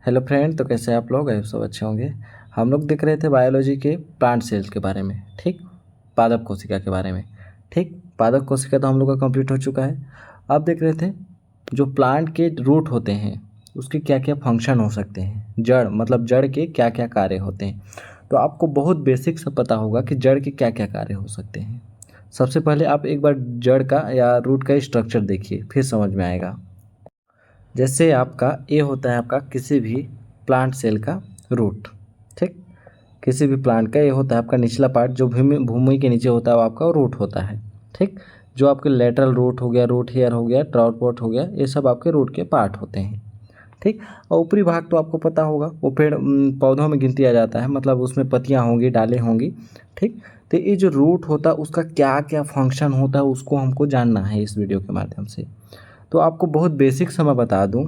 Hello friend, तो कैसे हैं आप लोग? सब अच्छे होंगे। हम लोग देख रहे थे बायोलॉजी के प्लांट सेल्स के बारे में, ठीक। पादप कोशिका के बारे में, ठीक। पादप कोशिका तो हम लोग का कंप्लीट हो चुका है। अब देख रहे थे जो प्लांट के रूट होते हैं उसके क्या क्या फंक्शन हो सकते हैं। जड़ मतलब जड़ के क्या क्या कार्य होते हैं। तो आपको बहुत बेसिक से पता होगा कि जड़ के क्या क्या कार्य हो सकते हैं। सबसे पहले आप एक बार जड़ का या रूट का स्ट्रक्चर देखिए, फिर समझ में आएगा। जैसे आपका ये होता है आपका किसी भी प्लांट सेल का रूट, ठीक। किसी भी प्लांट का ये होता है आपका निचला पार्ट, जो भूमि भूमि के नीचे होता है वो आपका रूट होता है, ठीक। जो आपके लेटरल रूट हो गया, रूट हेयर हो गया, ट्राउट पॉट हो गया, ये सब आपके रूट के पार्ट होते हैं, ठीक। और ऊपरी भाग तो आपको पता होगा, वो पेड़ पौधों में गिनती आ जाता है, मतलब उसमें पत्तियाँ होंगी, डालें होंगी, ठीक। तो ये जो रूट होता है उसका क्या क्या फंक्शन होता है उसको हमको जानना है इस वीडियो के माध्यम से। तो आपको बहुत बेसिक से मैं बता दूं।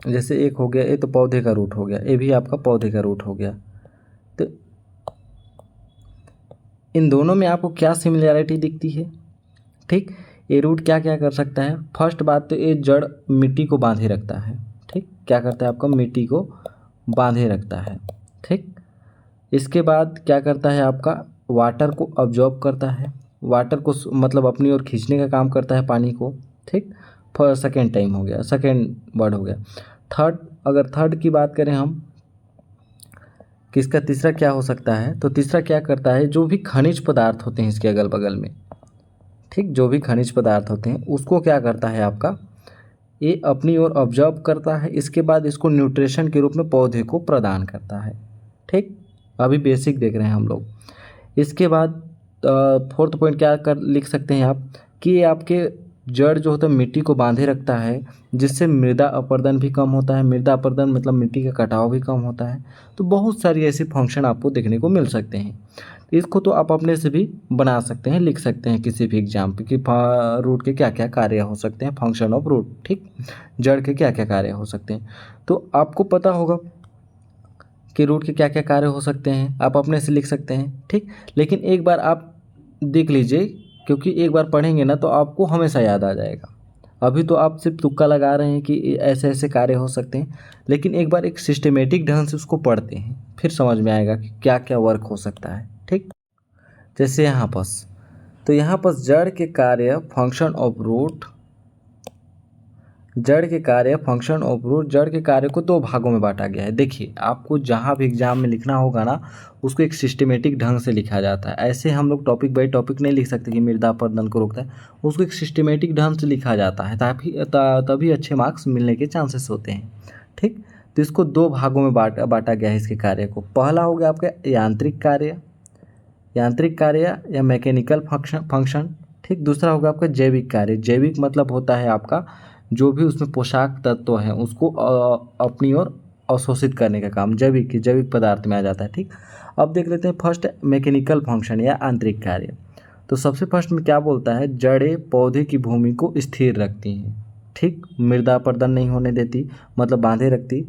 जैसे एक हो गया, ये तो पौधे का रूट हो गया, ये भी आपका पौधे का रूट हो गया। तो इन दोनों में आपको क्या सिमिलैरिटी दिखती है, ठीक। ये रूट क्या क्या कर सकता है? फर्स्ट बात तो ये जड़ मिट्टी को बांधे रखता है, ठीक। क्या करता है आपका? मिट्टी को बांधे रखता है, ठीक। इसके बाद क्या करता है आपका? वाटर को अब्जॉर्ब करता है, वाटर को मतलब अपनी ओर खींचने का काम करता है, पानी को, ठीक। फॉर सेकेंड टाइम हो गया, सेकेंड वर्ड हो गया। थर्ड, अगर थर्ड की बात करें हम कि इसका तीसरा क्या हो सकता है, तो तीसरा क्या करता है, जो भी खनिज पदार्थ होते हैं इसके अगल बगल में, ठीक। जो भी खनिज पदार्थ होते हैं उसको क्या करता है आपका? ये अपनी ओर ऑब्जर्व करता है, इसके बाद इसको न्यूट्रिशन के रूप में पौधे को प्रदान करता है, ठीक। अभी बेसिक देख रहे हैं हम लोग। इसके बाद फोर्थ पॉइंट क्या कर लिख सकते हैं आप कि ये आपके जड़ जो होता है मिट्टी को बांधे रखता है, जिससे मृदा अपरदन भी कम होता है। मृदा अपरदन मतलब मिट्टी का कटाव भी कम होता है। तो बहुत सारी ऐसी फंक्शन आपको देखने को मिल सकते हैं। इसको तो आप अपने से भी बना सकते हैं, लिख सकते हैं किसी भी एग्जाम पे कि रूट के क्या क्या कार्य हो सकते हैं, फंक्शन ऑफ रूट, ठीक। जड़ के क्या क्या कार्य हो सकते हैं, तो आपको पता होगा कि रूट के क्या क्या कार्य हो सकते हैं, आप अपने से लिख सकते हैं, ठीक। लेकिन एक बार आप देख लीजिए, क्योंकि एक बार पढ़ेंगे ना तो आपको हमेशा याद आ जाएगा। अभी तो आप सिर्फ तुक्का लगा रहे हैं कि ऐसे ऐसे कार्य हो सकते हैं, लेकिन एक बार एक सिस्टमेटिक ढंग से उसको पढ़ते हैं फिर समझ में आएगा कि क्या क्या वर्क हो सकता है, ठीक। जैसे यहाँ पर, तो यहाँ पर जड़ के कार्य फंक्शन ऑफ रूट, जड़ के कार्य फंक्शन ऑफ रूट, जड़ के कार्य को दो भागों में बांटा गया है। देखिए आपको जहाँ भी एग्जाम में लिखना होगा ना, उसको एक सिस्टमेटिक ढंग से लिखा जाता है। ऐसे हम लोग टॉपिक बाई टॉपिक नहीं लिख सकते कि मृदा अपरदन को रोकता है, उसको एक सिस्टमेटिक ढंग से लिखा जाता है तभी अच्छे मार्क्स मिलने के चांसेस होते हैं, ठीक। तो इसको दो भागों में बांटा गया है इसके कार्य को। पहला हो गया आपका यांत्रिक कार्य, यांत्रिक कार्य या मैकेनिकल फंक्शन, ठीक। दूसरा होगा आपका जैविक कार्य। जैविक मतलब होता है आपका जो भी उसमें पोषक तत्व हैं उसको अपनी ओर अवशोषित करने का काम जैविक पदार्थ में आ जाता है, ठीक। अब देख लेते हैं फर्स्ट मैकेनिकल फंक्शन या आंतरिक कार्य। तो सबसे फर्स्ट में क्या बोलता है? जड़ें पौधे की भूमि को स्थिर रखती हैं, ठीक। मृदा अपरदन नहीं होने देती, मतलब बांधे रखती,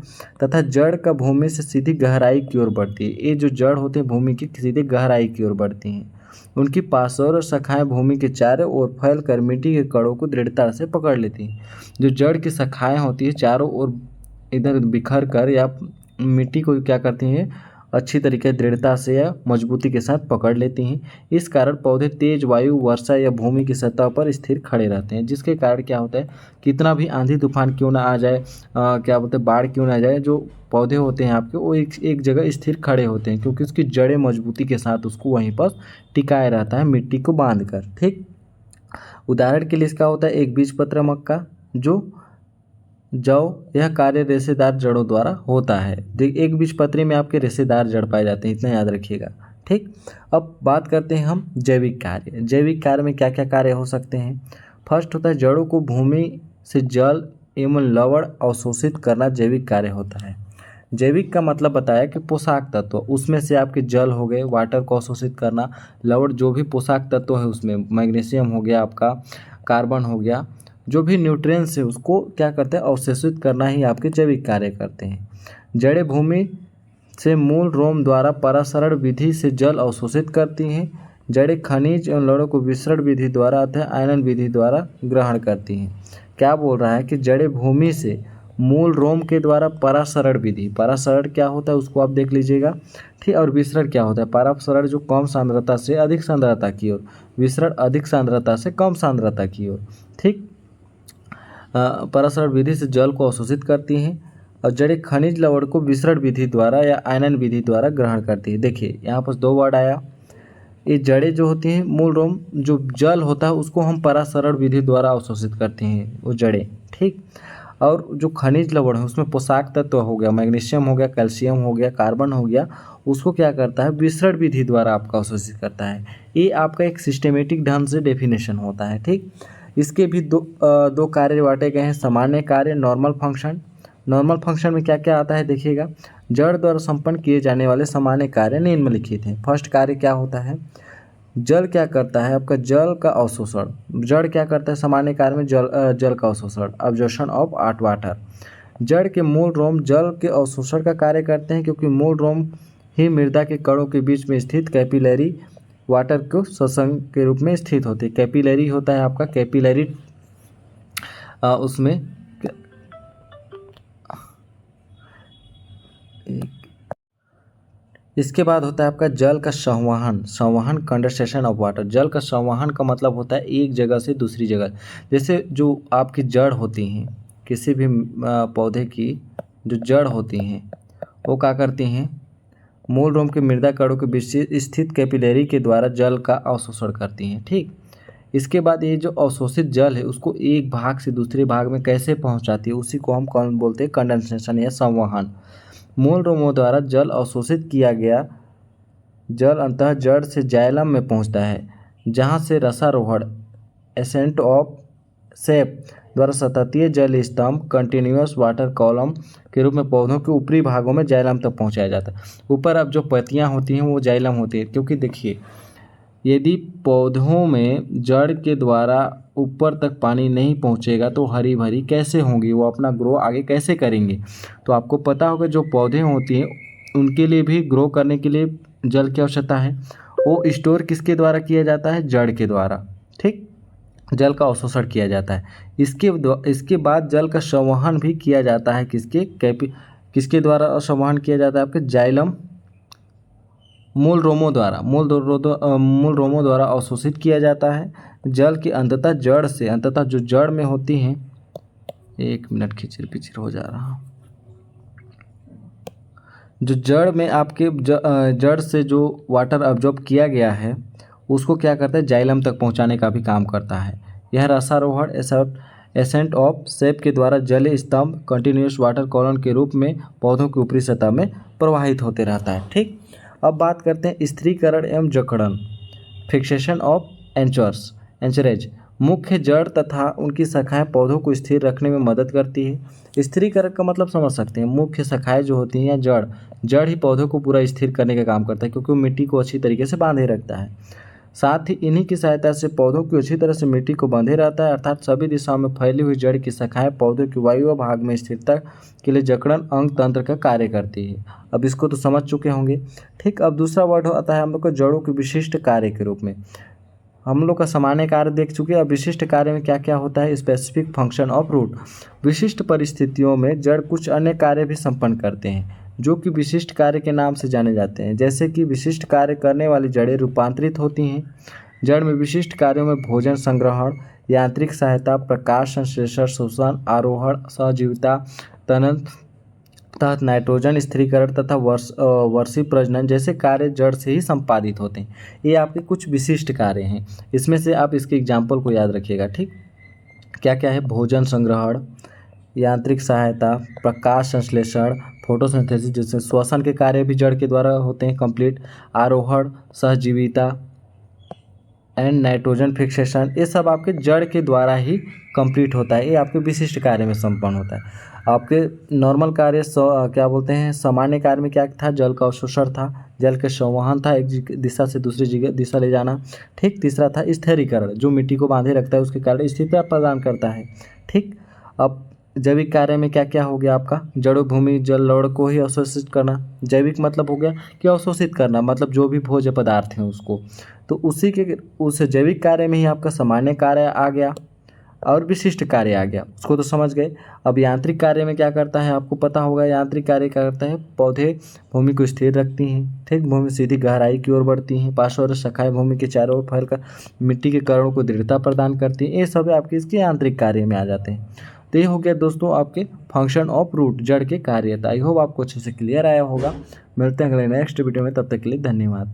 तथा जड़ का भूमि से सीधी गहराई की ओर बढ़ती है। ये जो जड़ होते हैं भूमि की सीधी गहराई की ओर बढ़ती हैं। उनकी पार्श्व और शाखाएं भूमि के चारों ओर फैलकर मिट्टी के कणों को दृढ़ता से पकड़ लेती हैं। जो जड़ की शाखाएं होती है चारों ओर इधर बिखर कर या मिट्टी को क्या करती हैं, अच्छी तरीके दृढ़ता से या मजबूती के साथ पकड़ लेती हैं। इस कारण पौधे तेज वायु, वर्षा या भूमि की सतह पर स्थिर खड़े रहते हैं, जिसके कारण क्या होता है, कितना भी आंधी तूफान क्यों ना आ जाए, क्या बोलते हैं, बाढ़ क्यों ना आ जाए, जो पौधे होते हैं आपके वो एक जगह स्थिर खड़े होते हैं, क्योंकि उसकी जड़ें मजबूती के साथ उसको वहीं पर टिकाए रहता है मिट्टी को बांध कर, ठीक। उदाहरण के लिए इसका होता है एक बीजपत्र मक्का, जो जौ, यह कार्य रेशेदार जड़ों द्वारा होता है। एक बीजपत्री में आपके रेशेदार जड़ पाए जाते हैं, इतना याद रखिएगा, ठीक। अब बात करते हैं हम जैविक कार्य। जैविक कार्य में क्या क्या कार्य हो सकते हैं? फर्स्ट होता है जड़ों को भूमि से जल एवं लवण अवशोषित करना, जैविक कार्य होता है। जैविक का मतलब बताया कि पोषक तत्व, उसमें से आपके जल हो गए, वाटर को अवशोषित करना, लवण जो भी पोषक तत्व है उसमें मैग्नीशियम हो गया आपका, कार्बन हो गया, जो भी न्यूट्रिएंट्स है उसको क्या करते हैं, अवशोषित करना ही आपके जैविक कार्य करते हैं। जड़ें भूमि से मूल रोम द्वारा परासरण विधि से जल अवशोषित करती हैं। जड़ें खनिज एवं लवणों को विसरण विधि द्वारा अथवा आयनन विधि द्वारा ग्रहण करती हैं। क्या बोल रहा है कि जड़ें भूमि से मूल रोम के द्वारा परासरण विधि, परासरण क्या होता है उसको आप देख लीजिएगा, ठीक। और विसरण क्या होता है, परासरण जो कम सांद्रता से अधिक सांद्रता की ओर, विसरण अधिक सांद्रता से कम सांद्रता की ओर, ठीक। परासरण विधि से जल को अवशोषित करती हैं और जड़ें खनिज लवण को विसरण विधि द्वारा या आयनन विधि द्वारा ग्रहण करती है। देखिए यहाँ पर 2 वर्ड आया, ये जड़ें जो होती हैं मूल रोम जो जल होता है उसको हम परासरण विधि द्वारा अवशोषित करते हैं वो जड़ें, ठीक। और जो खनिज लवण है उसमें पोषक तत्व हो गया, मैग्नीशियम हो गया, कैल्शियम हो गया, कार्बन हो गया, उसको क्या करता है विसरण विधि द्वारा आपका अवशोषित करता है। ये आपका एक सिस्टेमेटिक ढंग से डेफिनेशन होता है, ठीक। इसके भी दो कार्य बांटे गए हैं, सामान्य कार्य, नॉर्मल फंक्शन। नॉर्मल फंक्शन में क्या क्या आता है देखिएगा, जड़ द्वारा संपन्न किए जाने वाले सामान्य कार्य निम्नलिखित हैं। फर्स्ट कार्य क्या होता है, जल क्या करता है आपका, जल का अवशोषण। जड़ क्या करता है सामान्य कार्य में, जल का अवशोषण, अब्जॉर्प्शन ऑफ वाटर। जड़ के मूल रोम जल के अवशोषण का कार्य करते हैं क्योंकि मूल रोम ही मृदा के कणों के बीच में स्थित कैपिलरी वाटर को सत्संग के रूप में स्थित होती है। कैपिलरी होता है आपका, कैपिलरी उसमें इसके बाद होता है आपका जल का संवहन, संवहन कंडेंसेशन ऑफ वाटर। जल का संवहन का मतलब होता है एक जगह से दूसरी जगह। जैसे जो आपकी जड़ होती हैं किसी भी पौधे की जो जड़ होती हैं वो क्या करती हैं, मूल रोम के मृदा कणों के बीच स्थित कैपिलरी के द्वारा जल का अवशोषण करती हैं, ठीक। इसके बाद ये जो अवशोषित जल है उसको एक भाग से दूसरे भाग में कैसे पहुंचाती है उसी को हम कौन बोलते हैं, कंडेंसेशन या संवहन। मूल रोमों द्वारा जल अवशोषित किया गया जल अंततः जड़ से जाइलम में पहुंचता है जहां से रसारोहण एसेंट ऑफ सेप द्वारा सततीय जल स्तंभ कंटिन्यूअस वाटर कॉलम के रूप में पौधों के ऊपरी भागों में जाइलम तक पहुंचाया जाता है। ऊपर अब जो पत्तियां होती हैं वो जाइलम होती है, क्योंकि देखिए यदि पौधों में जड़ के द्वारा ऊपर तक पानी नहीं पहुंचेगा तो हरी भरी कैसे होंगी, वो अपना ग्रो आगे कैसे करेंगे। तो आपको पता होगा जो पौधे होती हैं उनके लिए भी ग्रो करने के लिए जल की आवश्यकता है। वो स्टोर किसके द्वारा किया जाता है, जड़ के द्वारा, ठीक। जल का अवशोषण किया जाता है। इसके बाद जल का संवहन भी किया जाता है किसके द्वारा संवहन किया जाता है, आपके जाइलम मूल रोमों द्वारा अवशोषित किया जाता है। जल की अंततः जो जड़ में होती हैं, 1 मिनट खिचर पिचर हो जा रहा, जो जड़ में आपके जड़ से जो वाटर अब्जॉर्ब किया गया है उसको क्या करता है, जाइलम तक पहुंचाने का भी काम करता है। यह रसारोहण एसेंट ऑफ सेप के द्वारा जलीय स्तंभ कंटिन्यूअस वाटर कॉलम के रूप में पौधों की ऊपरी सतह में प्रवाहित होते रहता है, ठीक। अब बात करते हैं स्थिरीकरण एवं जकड़न, फिक्सेशन ऑफ एंचरेज। मुख्य जड़ तथा उनकी शाखाएं पौधों को स्थिर रखने में मदद करती है। स्थिरीकरण का मतलब समझ सकते हैं, मुख्य शाखाएं जो होती हैं या जड़ ही पौधों को पूरा स्थिर करने का काम करता है क्योंकि वो मिट्टी को अच्छी तरीके से बांधे रखता है। साथ ही इन्हीं की सहायता से पौधों की अच्छी तरह से मिट्टी को बांधे रहता है, अर्थात सभी दिशाओं में फैली हुई जड़ की शाखाएं पौधों की वायु भाग में स्थिरता के लिए जकड़न अंग तंत्र का कार्य करती है। अब इसको तो समझ चुके होंगे, ठीक। अब दूसरा वर्ड आता है हम लोग को जड़ों के विशिष्ट कार्य के रूप में। हम लोग का सामान्य कार्य देख चुके हैं, अब विशिष्ट कार्य में क्या क्या होता है, स्पेसिफिक फंक्शन ऑफ रूट। विशिष्ट परिस्थितियों में जड़ कुछ अन्य कार्य भी संपन्न करते हैं जो कि विशिष्ट कार्य के नाम से जाने जाते हैं। जैसे कि विशिष्ट कार्य करने वाली जड़ें रूपांतरित होती हैं। जड़ में विशिष्ट कार्यों में भोजन संग्रहण, यांत्रिक सहायता, प्रकाश संश्लेषण, शोषण, आरोहण, सहजीविता, तनन तहत नाइट्रोजन स्थिरीकरण तथा वर्षी प्रजनन जैसे कार्य जड़ से ही संपादित होते हैं। ये आपके कुछ विशिष्ट कार्य हैं, इसमें से आप इसके एग्जाम्पल को याद रखिएगा, ठीक। क्या क्या है, भोजन संग्रहण, यांत्रिक सहायता, प्रकाश संश्लेषण, फोटोसिंथेसिस जैसे श्वसन के कार्य भी जड़ के द्वारा होते हैं कंप्लीट, आरोहण, सहजीविता एंड नाइट्रोजन फिक्सेशन, ये सब आपके जड़ के द्वारा ही कंप्लीट होता है। ये आपके विशिष्ट कार्य में संपन्न होता है। आपके नॉर्मल कार्य क्या बोलते हैं, सामान्य कार्य में क्या था, जल का अवशोषण था, जल के संवहन था, एक दिशा से दूसरी दिशा ले जाना, ठीक। तीसरा था स्थिरीकरण, जो मिट्टी को बांधे रखता है उसके कारण स्थिरता प्रदान करता है, ठीक। अब जैविक कार्य में क्या क्या हो गया आपका, जड़ों भूमि जल लवण को ही अवशोषित करना। जैविक मतलब हो गया कि अवशोषित करना, मतलब जो भी भोज्य पदार्थ हैं उसको, तो उस जैविक कार्य में ही आपका सामान्य कार्य आ गया। और विशिष्ट कार्य आ गया, उसको तो समझ गए। अब यांत्रिक कार्य में क्या करता है, आपको पता होगा यांत्रिक कार्य क्या करता है, पौधे भूमि को स्थिर रखती हैं, ठीक, भूमि सीधी गहराई की ओर बढ़ती हैं, पार्श्व और शाखाएं भूमि के चारों ओर फैलकर मिट्टी के कणों को दृढ़ता प्रदान करती हैं। ये सब आपके इसके यांत्रिक कार्य में आ जाते हैं। तो ये हो गया दोस्तों आपके फंक्शन ऑफ रूट, जड़ के कार्य। आई होप आपको अच्छे से क्लियर आया होगा। मिलते हैं अगले नेक्स्ट वीडियो में, तब तक के लिए धन्यवाद।